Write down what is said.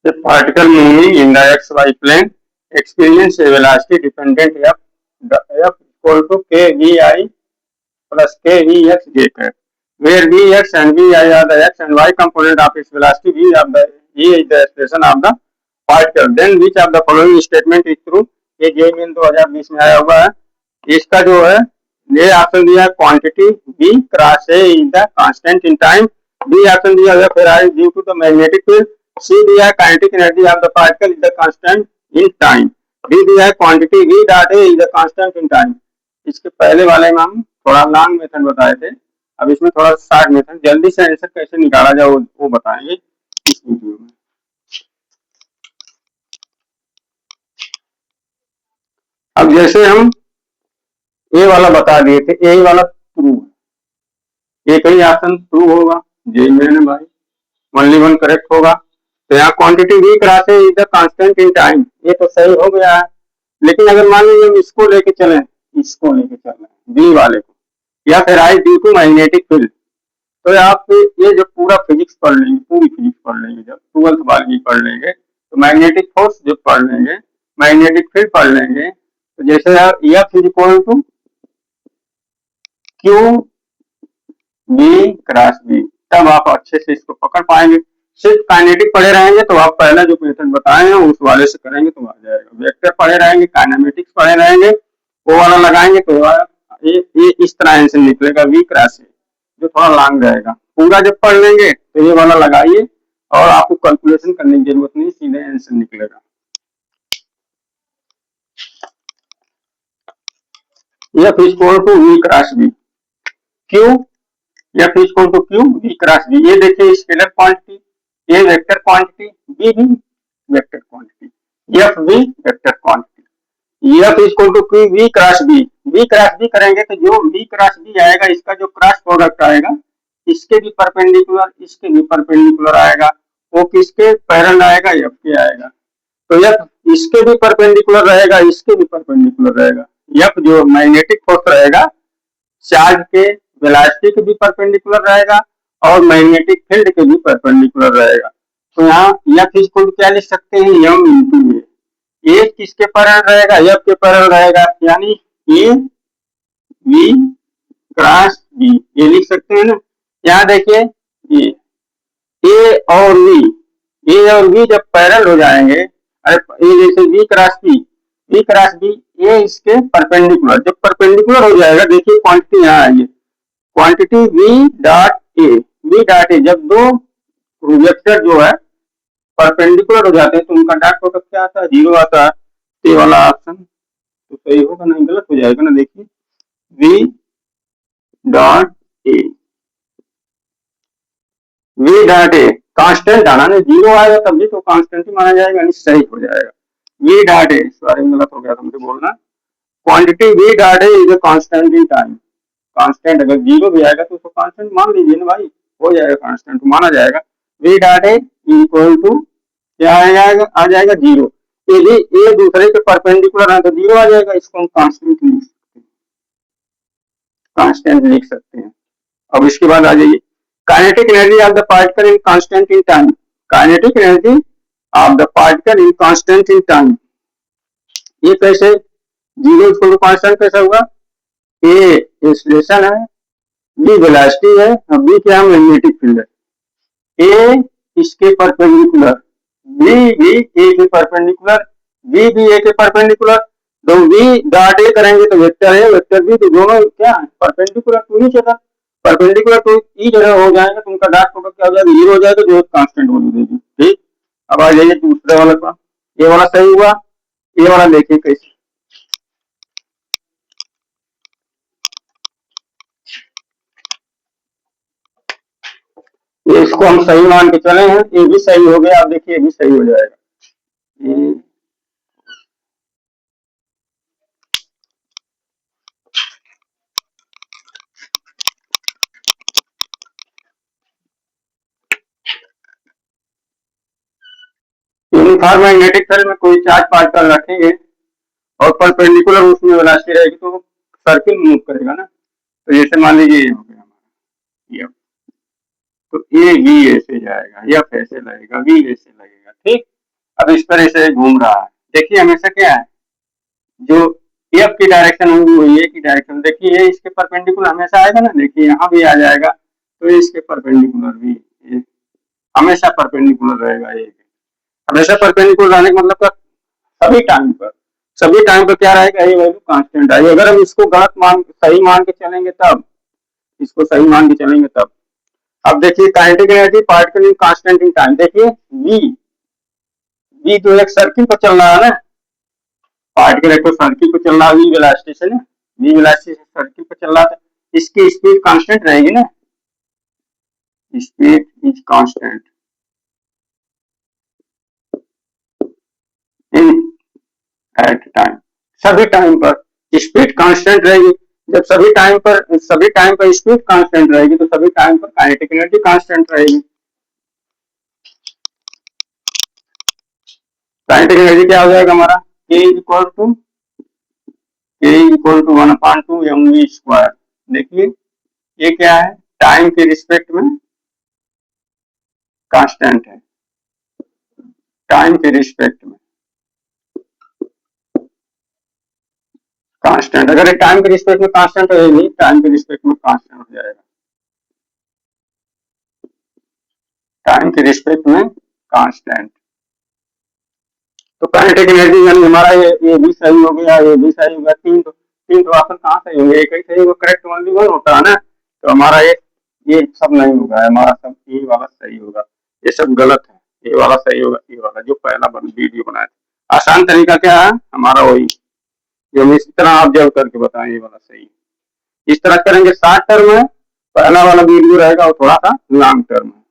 A particle moving in the xy plane experience a velocity dependent f, f equal to kvi plus kvx j, where vx and vi are the x and y component of its velocity, v is the expression of the particle. Then which of the following statement is true? ये JEE main 2020 में आया हुआ है। इसका जो है ये option दिया quantity B cross A is the constant in time, B option दिया है फेराइज due to the magnetic field, C दिया है kinetic energy of the particle is the constant in time, D दिया है quantity V dot A is the constant in time. इसके पहले वाले में हम थोड़ा लॉन्ग मेथड बताए थे, अब इसमें थोड़ा शॉर्ट मेथड जल्दी से आंसर कैसे निकाला जाए वो बताएंगे इस वीडियो में। अब जैसे हम ए वाला बता दिए थे, ए वाला ट्रू है, एक ही ऑप्शन ट्रू होगा, जे मैंने भाई ओनली वन करेक्ट होगा। तो यहाँ quantity v cross A is the constant in time, ये तो सही हो गया है। लेकिन अगर मान लीजिए हम इसको लेके चले, इसको लेके चल रहे हैं बी वाले को, या फिर आई ड्यू टू मैग्नेटिक फील्ड, तो आप ये जो पूरा फिजिक्स पढ़ लेंगे, पूरी फिजिक्स पढ़ लेंगे, जब 12th वाली पढ़ लेंगे तो मैग्नेटिक फोर्स जब पढ़ लेंगे, मैग्नेटिक फील्ड पढ़ लेंगे, तो जैसे F is equal to q B cross B, तब आप अच्छे से इसको पकड़ पाएंगे। सिर्फ काइनेटिक पढ़े रहेंगे तो आप पहला जो मेथड बताए हैं उस वाले से करेंगे तो आ जाएगा। वेक्टर पढ़े रहेंगे, काइनेमेटिक्स पढ़े रहेंगे, वो वाला लगाएंगे तो ये इस तरह आंसर निकलेगा वी क्रॉस ए, जो थोड़ा लॉन्ग रहेगा। पूरा जब पढ़ लेंगे तो ये वाला लगाइए और आपको कैलकुलेशन करने की जरूरत नहीं, सीधे आंसर निकलेगा। F is equal to v cross B, q F is equal to q v cross B. ये देखिए स्केलर क्वांटिटी, ये वेक्टर क्वांटिटी, बी भी वेक्टर क्वांटिटी, एफ भी vector quantity. F is equal to q v cross B, v cross B करेंगे तो जो we cross B आएगा इसका जो क्रॉस प्रोडक्ट आएगा इसके भी परपेंडिकुलर, इसके भी परपेंडिकुलर आएगा, वो किसके पैरेलल आएगा, एफ के आएगा। तो एफ इसके भी परपेंडिकुलर रहेगा, इसके भी परपेंडिकुलर रहेगा। एफ जो मैग्नेटिक फोर्स रहेगा चार्ज के वेलोसिटी के भी परपेंडिकुलर रहेगा और मैग्नेटिक फील्ड के भी परपेंडिकुलर रहेगा। तो यहाँ एफ इक्वल क्या लिख सकते हैं, एम इंटू ए किसके पैरेलल रहेगा, एफ के पैरेलल रहेगा, यानी ए वी क्रॉस बी, ये लिख सकते हैं ना। यहाँ देखिए ए और वी जब पैरेलल हो जाएंगे, अरे ये जैसे वी क्रॉस बी ये इसके परपेंडिकुलर, जब परपेंडिकुलर हो जाएगा, देखिए क्वांटिटी यहाँ आएगी, क्वांटिटी वी डॉट ए, जब दो वेक्टर जो है परपेंडिकुलर हो जाते हैं तो उनका डॉट प्रोडक्ट क्या आता है, जीरो आता है। ये वाला ऑप्शन तो सही होगा ना, गलत हो जाएगा ना। देखिए वी डॉट ए कांस्टेंट आना नहीं, जीरो आएगा तब भी तो कांस्टेंट ही माना जाएगा, नहीं सही हो जाएगा। वी डॉट ए, सॉरी गलत हो गया था मुझे बोलना, quantity V dot A is a constant in time. Constant अगर जीरो भी आएगा तो उसको कांस्टेंट मान लीजिए ना भाई, हो जाएगा कांस्टेंट माना जाएगा। V dot a equal to क्या आ जाएगा जीरो, यदि ए दूसरे के परपेंडिकुलर है तो जीरो आ जाएगा, इसको हम कांस्टेंट लिख सकते हैं। अब इसके बाद आ जाइए kinetic energy of the particle in constant in time, kinetic energy of the particle in constant in time, ये कैसे जीरो इक्वल टू कांस्टेंट कैसे होगा, ए एक्सेलरेशन है, बी वेलोसिटी है, और बी क्या है मैग्नेटिक फील्ड है। ए इसके परपेंडिकुलर, बी भी ए के परपेंडिकुलर, बी भी ए के परपेंडिकुलर, तो वी डॉट ए करेंगे तो वेक्टर है, वेक्टर बी, तो दोनों क्या है perpendicular to each other, perpendicular to each other हो जाएगा तो उनका डॉट प्रोडक्ट क्या हो जाएगा, जीरो हो जाएगा, जो कांस्टेंट वैल्यू देगी। ठीक, अब आ जाइए दूसरे वाले का, ये वाला सही हुआ, ये वाला देखिए कैसे, ये इसको हम सही मान के चले हैं, ये भी सही हो गया, आप देखिए ये भी सही हो जाएगा। यूनिफॉर्म मैग्नेटिक फील्ड में कोई चार्ज पार्टिकल रखेंगे और परपेंडिकुलर उसमें वेलोसिटी रहेगी तो सर्किल मूव करेगा ना। तो जैसे मान लीजिए ये हो गया हमारा एफ, तो ए वी ऐसे जाएगा, एफ ऐसे लगेगा, वी ऐसे लगेगा। ठीक, अब इस तरह से घूम रहा है। देखिए हमेशा क्या है, जो एफ की डायरेक्शन होगी वो ए की डायरेक्शन, देखिए ये इसके परपेंडिकुलर हमेशा आएगा ना, देखिए यहाँ भी आ जाएगा, तो ये इसके परपेंडिकुलर भी ये हमेशा परपेंडिकुलर रहेगा। ये हमेशा परपेंडिकुलर रहने का मतलब क्या, सभी टाइम पर क्या रहेगा, ये वैल्यू कांस्टेंट आएगी। अगर हम इसको गलत मान सही मान के चलेंगे तब, इसको सही मान के चलेंगे तब। अब देखिए kinetic energy particle in constant in time, देखिए वी जो एक सर्किल पर चल रहा है ना, पार्टिकल एक तो सर्किल पर चल रहा है, वी वेलोसिटी से ना, वी वेलोसिटी से सर्किल पर चल रहा था, इसकी स्पीड कांस्टेंट रहेगी ना, speed is constant in at time, सभी टाइम पर स्पीड कांस्टेंट रहेगी। जब सभी टाइम पर स्पीड कांस्टेंट रहेगी तो सभी टाइम पर काइनेटिक एनर्जी कांस्टेंट रहेगी। काइनेटिक एनर्जी क्या हो जाएगा हमारा, K equal to 1/2 mv square. देखिए ये क्या है, टाइम के रिस्पेक्ट में कांस्टेंट है, टाइम के रिस्पेक्ट में कांस्टेंट, अगर ये टाइम के रिस्पेक्ट में कांस्टेंट रहेगी, टाइम के रिस्पेक्ट में कांस्टेंट हो जाएगा, टाइम के रिस्पेक्ट में कांस्टेंट। तो काइनेटिक एनर्जी यानी हमारा ये भी सही हो गया, ये भी सही हो गया, तीन तो ऑप्शन कहाँ सही होंगे, एक ही सही होगा, करेक्ट ओनली वन होता है ना, तो हमारा ये सब नहीं होगा, हमारा सब ये वाला सही होगा, ये सब गलत है, ये वाला सही होगा, ये वाला जो पहला वीडियो बनाया था। आसान तरीका क्या है हमारा, वही जो हम इस तरह ऑब्जर्व करके बताएं, ये वाला सही, इस तरह करेंगे शॉर्ट टर्म में, पहला वाला वीडियो रहेगा वो थोड़ा सा लॉन्ग टर्म है।